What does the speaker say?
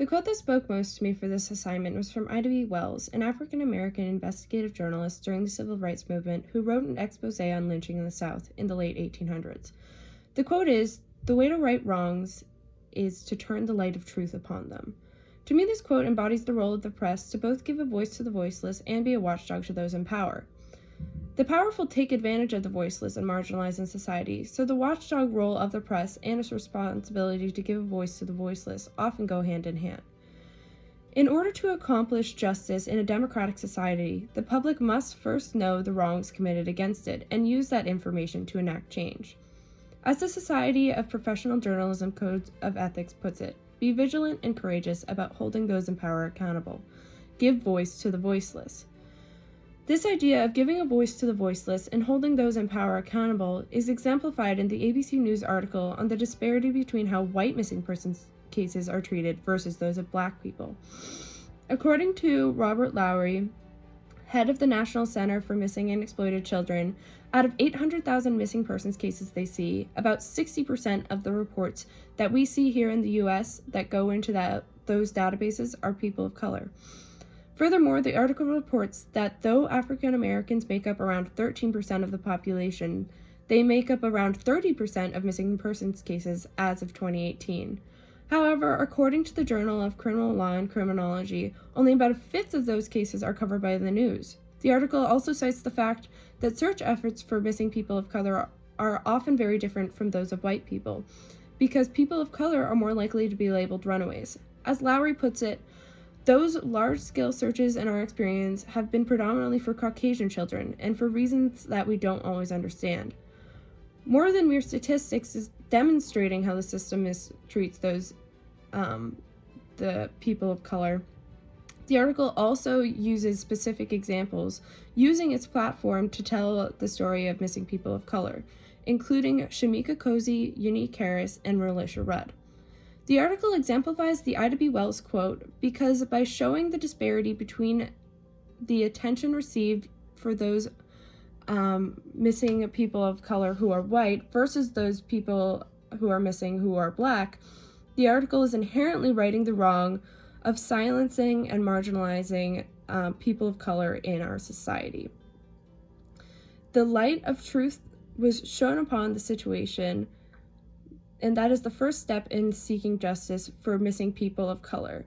The quote that spoke most to me for this assignment was from Ida B. Wells, an African-American investigative journalist during the Civil Rights Movement who wrote an expose on lynching in the South in the late 1800s. The quote is, "The way to right wrongs is to turn the light of truth upon them." To me, this quote embodies the role of the press to both give a voice to the voiceless and be a watchdog to those in power. The powerful take advantage of the voiceless and marginalized in society, so the watchdog role of the press and its responsibility to give a voice to the voiceless often go hand in hand. In order to accomplish justice in a democratic society, the public must first know the wrongs committed against it and use that information to enact change. As the Society of Professional Journalism Code of Ethics puts it, be vigilant and courageous about holding those in power accountable. Give voice to the voiceless. This idea of giving a voice to the voiceless and holding those in power accountable is exemplified in the ABC News article on the disparity between how white missing persons cases are treated versus those of Black people. According to Robert Lowry, head of the National Center for Missing and Exploited Children, out of 800,000 missing persons cases they see, about 60% of the reports that we see here in the U.S. that go into those databases are people of color. Furthermore, the article reports that though African Americans make up around 13% of the population, they make up around 30% of missing persons cases as of 2018. However, according to the Journal of Criminal Law and Criminology, only about a fifth of those cases are covered by the news. The article also cites the fact that search efforts for missing people of color are often very different from those of white people, because people of color are more likely to be labeled runaways. As Lowry puts it, those large-scale searches in our experience have been predominantly for Caucasian children, and for reasons that we don't always understand. More than mere statistics is demonstrating how the system mistreats those, the people of color. The article also uses specific examples, using its platform to tell the story of missing people of color, including Shamika Cozy, Unique Harris, and Merlisha Rudd. The article exemplifies the Ida B. Wells quote because by showing the disparity between the attention received for those missing people of color who are white versus those people who are missing who are Black, the article is inherently righting the wrong of silencing and marginalizing people of color in our society. The light of truth was shone upon the situation, and that is the first step in seeking justice for missing people of color.